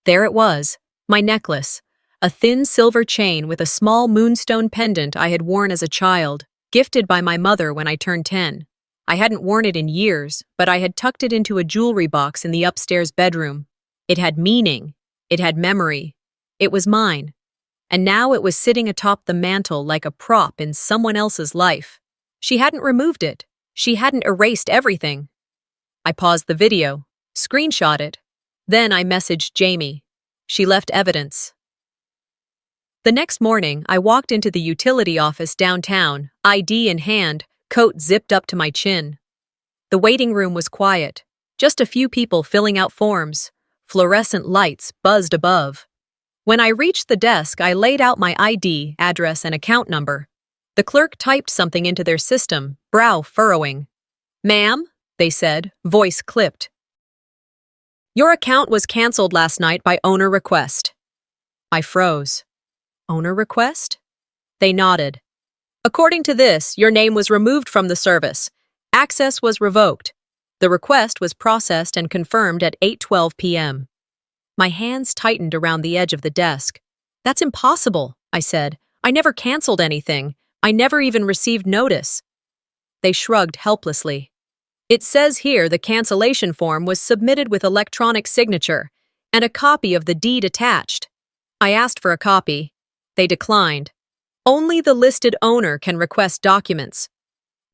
there it was, my necklace, a thin silver chain with a small moonstone pendant I had worn as a child, gifted by my mother when I turned 10. I hadn't worn it in years, but I had tucked it into a jewelry box in the upstairs bedroom. It had meaning. It had memory. It was mine. And now it was sitting atop the mantel like a prop in someone else's life. She hadn't removed it. She hadn't erased everything. I paused the video, screenshot it. Then I messaged Jamie. She left evidence. The next morning, I walked into the utility office downtown, ID in hand, coat zipped up to my chin. The waiting room was quiet, just a few people filling out forms. Fluorescent lights buzzed above. When I reached the desk, I laid out my ID, address, and account number. The clerk typed something into their system, brow furrowing. "Ma'am," they said, voice clipped. "Your account was canceled last night by owner request." I froze. Owner request? They nodded. "According to this, your name was removed from the service. Access was revoked. The request was processed and confirmed at 8:12 p.m. My hands tightened around the edge of the desk. "That's impossible," I said. "I never canceled anything. I never even received notice." They shrugged helplessly. "It says here the cancellation form was submitted with electronic signature and a copy of the deed attached." I asked for a copy. They declined. Only the listed owner can request documents.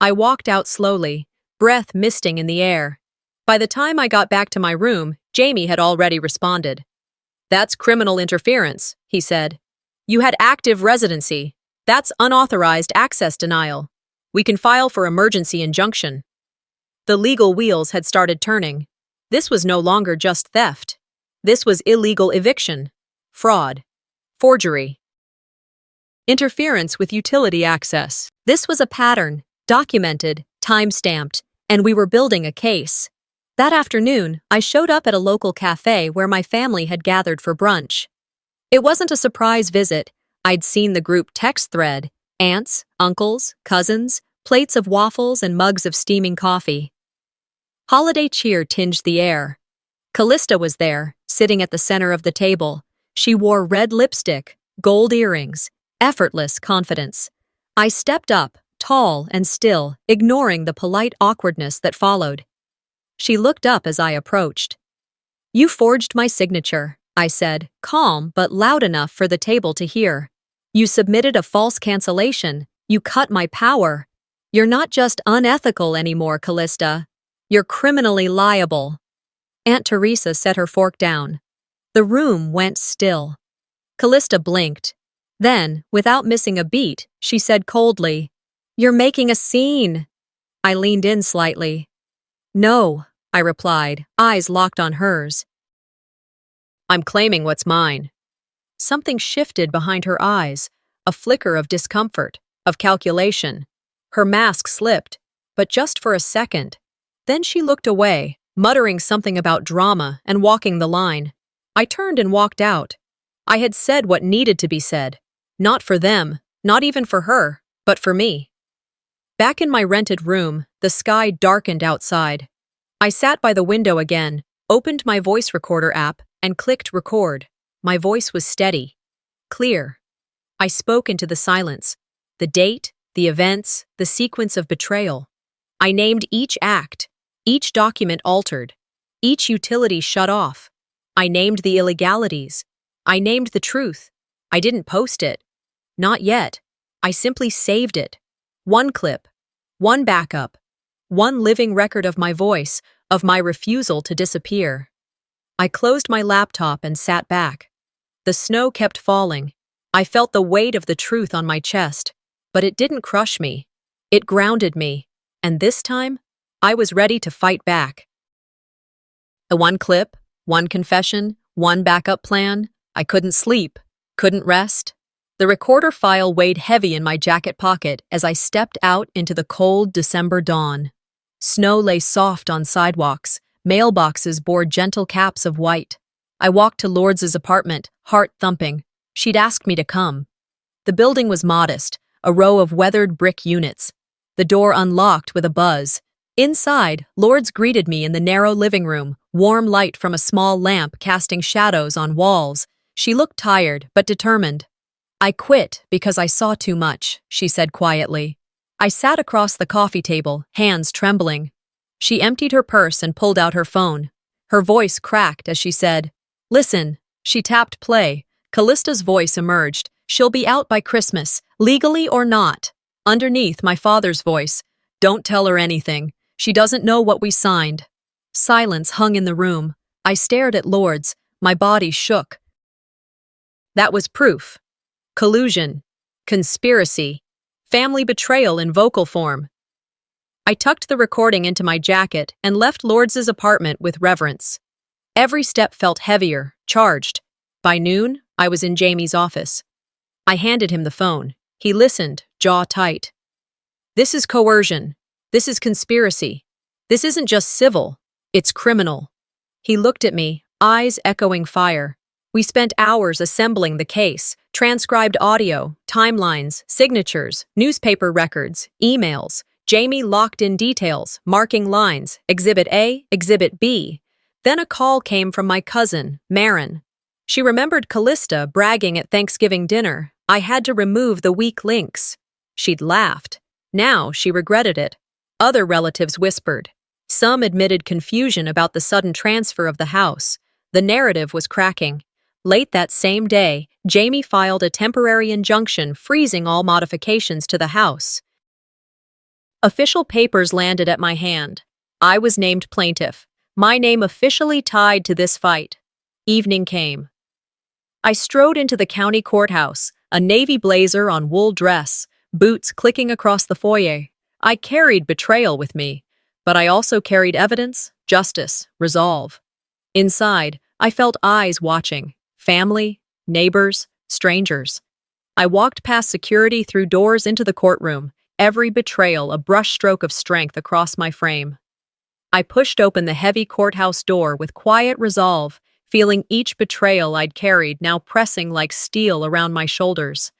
I walked out slowly, breath misting in the air. By the time I got back to my room, Jamie had already responded. "That's criminal interference," he said. "You had active residency. That's unauthorized access denial. We can file for emergency injunction." The legal wheels had started turning. This was no longer just theft. This was illegal eviction, fraud, forgery. Interference with utility access. This was a pattern, documented, time-stamped, and we were building a case. That afternoon, I showed up at a local cafe where my family had gathered for brunch. It wasn't a surprise visit. I'd seen the group text thread, aunts, uncles, cousins, plates of waffles and mugs of steaming coffee. Holiday cheer tinged the air. Callista was there, sitting at the center of the table. She wore red lipstick, gold earrings, effortless confidence. I stepped up, tall and still, ignoring the polite awkwardness that followed. She looked up as I approached. "You forged my signature," I said, calm but loud enough for the table to hear. "You submitted a false cancellation. You cut my power. You're not just unethical anymore, Callista. You're criminally liable." Aunt Teresa set her fork down. The room went still. Callista blinked. Then, without missing a beat, she said coldly, "You're making a scene." I leaned in slightly. "No," I replied, eyes locked on hers. "I'm claiming what's mine." Something shifted behind her eyes, a flicker of discomfort, of calculation. Her mask slipped, but just for a second. Then she looked away, muttering something about drama and walking the line. I turned and walked out. I had said what needed to be said. Not for them, not even for her, but for me. Back in my rented room, the sky darkened outside. I sat by the window again, opened my voice recorder app, and clicked record. My voice was steady, clear. I spoke into the silence. The date, the events, the sequence of betrayal. I named each act, each document altered, each utility shut off. I named the illegalities. I named the truth. I didn't post it. Not yet. I simply saved it. One clip, one backup, one living record of my voice, of my refusal to disappear. I closed my laptop and sat back. The snow kept falling. I felt the weight of the truth on my chest, but it didn't crush me. It grounded me, and this time, I was ready to fight back. The one clip, one confession, one backup plan. I couldn't sleep, couldn't rest. The recorder file weighed heavy in my jacket pocket as I stepped out into the cold December dawn. Snow lay soft on sidewalks. Mailboxes bore gentle caps of white. I walked to Lourdes' apartment, heart thumping. She'd asked me to come. The building was modest, a row of weathered brick units. The door unlocked with a buzz. Inside, Lourdes greeted me in the narrow living room, warm light from a small lamp casting shadows on walls. She looked tired, but determined. "I quit because I saw too much," she said quietly. I sat across the coffee table, hands trembling. She emptied her purse and pulled out her phone. Her voice cracked as she said, "Listen." She tapped play. Callista's voice emerged. "She'll be out by Christmas, legally or not." Underneath, my father's voice, "Don't tell her anything. She doesn't know what we signed." Silence hung in the room. I stared at Lourdes. My body shook. That was proof. Collusion. Conspiracy. Family betrayal in vocal form. I tucked the recording into my jacket and left Lourdes' apartment with reverence. Every step felt heavier, charged. By noon, I was in Jamie's office. I handed him the phone. He listened, jaw tight. "This is coercion. This is conspiracy. This isn't just civil, it's criminal." He looked at me, eyes echoing fire. We spent hours assembling the case, transcribed audio, timelines, signatures, newspaper records, emails. Jamie locked in details, marking lines, Exhibit A, Exhibit B. Then a call came from my cousin, Marin. She remembered Callista bragging at Thanksgiving dinner. I had to remove the weak links. She'd laughed. Now she regretted it. Other relatives whispered. Some admitted confusion about the sudden transfer of the house. The narrative was cracking. Late that same day, Jamie filed a temporary injunction freezing all modifications to the house. Official papers landed at my hand. I was named plaintiff, my name officially tied to this fight. Evening came. I strode into the county courthouse, a navy blazer on wool dress, boots clicking across the foyer. I carried betrayal with me, but I also carried evidence, justice, resolve. Inside, I felt eyes watching, family, neighbors, strangers. I walked past security through doors into the courtroom, every betrayal a brushstroke of strength across my frame. I pushed open the heavy courthouse door with quiet resolve, feeling each betrayal I'd carried now pressing like steel around my shoulders.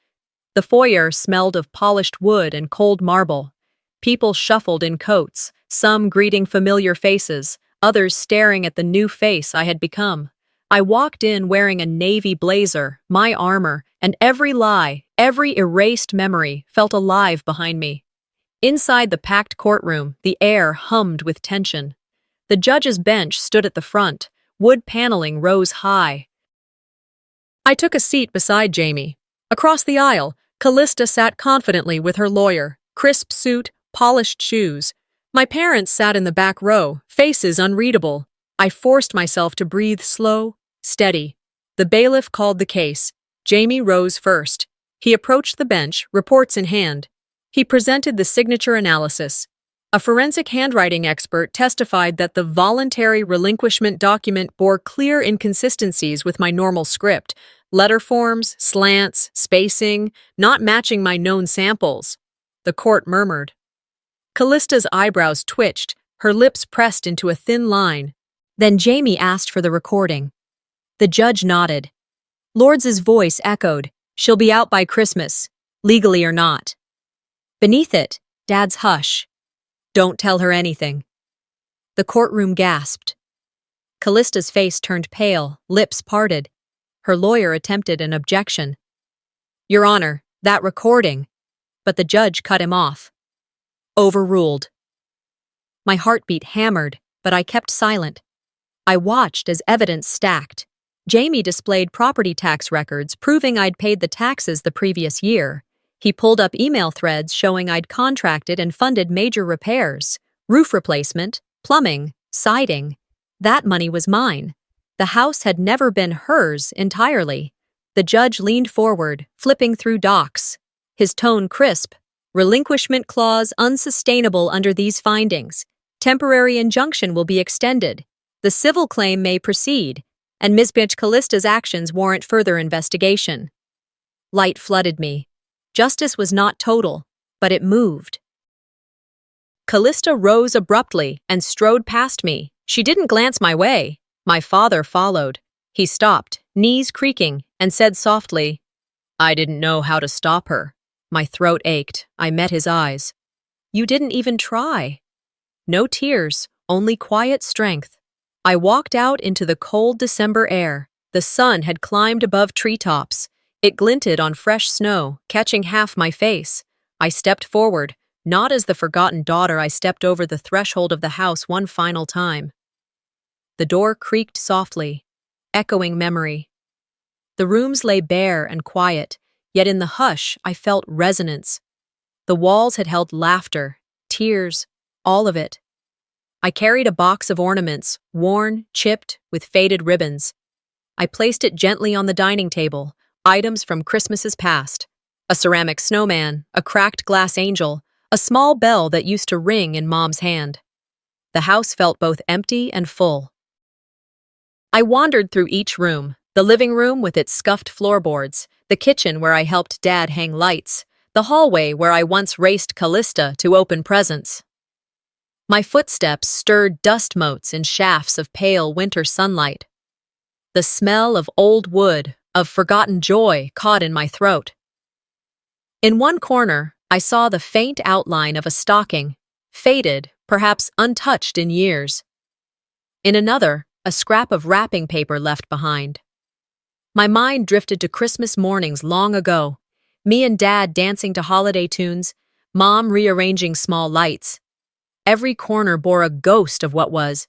The foyer smelled of polished wood and cold marble. People shuffled in coats, some greeting familiar faces, others staring at the new face I had become. I walked in wearing a navy blazer, my armor, and every lie, every erased memory felt alive behind me. Inside the packed courtroom, the air hummed with tension. The judge's bench stood at the front, wood paneling rose high. I took a seat beside Jamie. Across the aisle, Callista sat confidently with her lawyer, crisp suit, polished shoes. My parents sat in the back row, faces unreadable. I forced myself to breathe slow, steady. The bailiff called the case. Jamie rose first. He approached the bench, reports in hand. He presented the signature analysis. A forensic handwriting expert testified that the voluntary relinquishment document bore clear inconsistencies with my normal script, letter forms, slants, spacing, not matching my known samples. The court murmured. Callista's eyebrows twitched, her lips pressed into a thin line. Then Jamie asked for the recording. The judge nodded. Lords's voice echoed, "She'll be out by Christmas, legally or not." Beneath it, Dad's hush. "Don't tell her anything." The courtroom gasped. Callista's face turned pale, lips parted. Her lawyer attempted an objection. "Your Honor, that recording." But the judge cut him off. Overruled. My heartbeat hammered, but I kept silent. I watched as evidence stacked. Jamie displayed property tax records proving I'd paid the taxes the previous year. He pulled up email threads showing I'd contracted and funded major repairs, roof replacement, plumbing, siding. That money was mine. The house had never been hers entirely. The judge leaned forward, flipping through docs. His tone crisp. Relinquishment clause unsustainable under these findings. Temporary injunction will be extended. The civil claim may proceed, and Ms. Callista's actions warrant further investigation. Light flooded me. Justice was not total, but it moved. Callista rose abruptly and strode past me. She didn't glance my way. My father followed. He stopped, knees creaking, and said softly, "I didn't know how to stop her." My throat ached. I met his eyes. "You didn't even try." No tears, only quiet strength. I walked out into the cold December air. The sun had climbed above treetops. It glinted on fresh snow, catching half my face. I stepped forward. Not as the forgotten daughter, I stepped over the threshold of the house one final time. The door creaked softly, echoing memory. The rooms lay bare and quiet, yet in the hush I felt resonance. The walls had held laughter, tears, all of it. I carried a box of ornaments, worn, chipped, with faded ribbons. I placed it gently on the dining table, items from Christmases past. A ceramic snowman, a cracked glass angel, a small bell that used to ring in Mom's hand. The house felt both empty and full. I wandered through each room, the living room with its scuffed floorboards, the kitchen where I helped Dad hang lights, the hallway where I once raced Callista to open presents. My footsteps stirred dust motes in shafts of pale winter sunlight. The smell of old wood, of forgotten joy, caught in my throat. In one corner, I saw the faint outline of a stocking, faded, perhaps untouched in years. In another, a scrap of wrapping paper left behind. My mind drifted to Christmas mornings long ago, me and Dad dancing to holiday tunes, Mom rearranging small lights. Every corner bore a ghost of what was.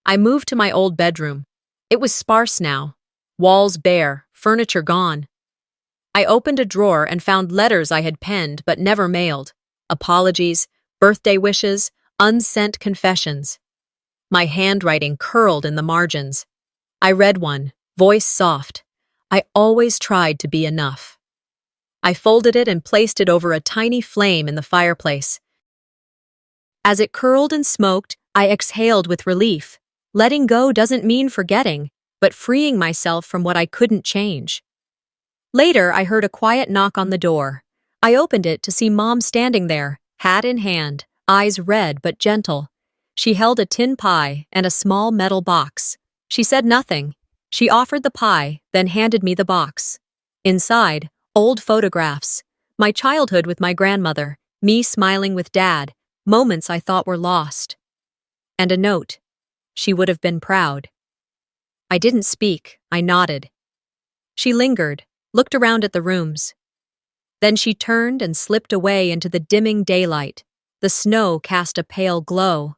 I moved to my old bedroom. It was sparse now, walls bare, furniture gone. I opened a drawer and found letters I had penned but never mailed, apologies, birthday wishes, unsent confessions. My handwriting curled in the margins. I read one, voice soft. I always tried to be enough. I folded it and placed it over a tiny flame in the fireplace. As it curled and smoked, I exhaled with relief. Letting go doesn't mean forgetting, but freeing myself from what I couldn't change. Later, I heard a quiet knock on the door. I opened it to see Mom standing there, hat in hand, eyes red but gentle. She held a tin pie and a small metal box. She said nothing. She offered the pie, then handed me the box. Inside, old photographs. My childhood with my grandmother, me smiling with Dad, moments I thought were lost. And a note. she would have been proud. I didn't speak, I nodded. She lingered, looked around at the rooms. Then she turned and slipped away into the dimming daylight. The snow cast a pale glow.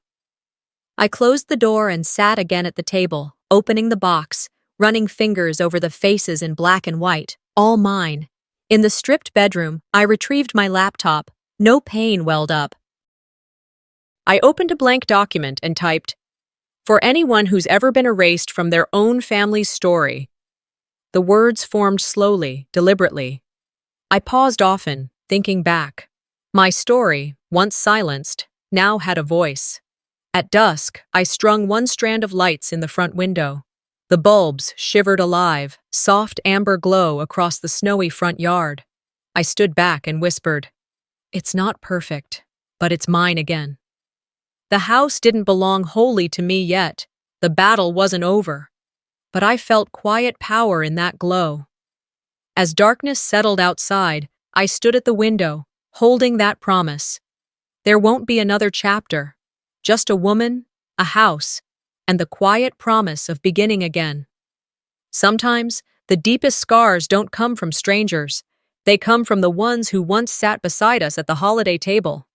I closed the door and sat again at the table, opening the box, running fingers over the faces in black and white, all mine. In the stripped bedroom, I retrieved my laptop. No pain welled up. I opened a blank document and typed, "For anyone who's ever been erased from their own family's story." The words formed slowly, deliberately. I paused often, thinking back. My story, once silenced, now had a voice. At dusk, I strung one strand of lights in the front window. The bulbs shivered alive, soft amber glow across the snowy front yard. I stood back and whispered, "It's not perfect, but it's mine again." The house didn't belong wholly to me yet. The battle wasn't over. But I felt quiet power in that glow. As darkness settled outside, I stood at the window, holding that promise. There won't be another chapter, just a woman, a house, and the quiet promise of beginning again. Sometimes, the deepest scars don't come from strangers. They come from the ones who once sat beside us at the holiday table.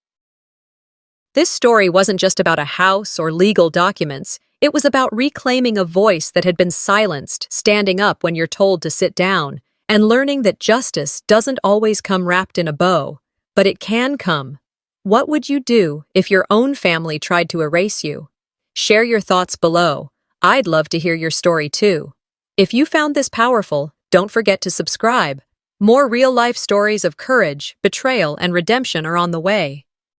This story wasn't just about a house or legal documents. It was about reclaiming a voice that had been silenced, standing up when you're told to sit down, and learning that justice doesn't always come wrapped in a bow, but it can come. What would you do if your own family tried to erase you? Share your thoughts below. I'd love to hear your story too. If you found this powerful, don't forget to subscribe. More real-life stories of courage, betrayal, and redemption are on the way.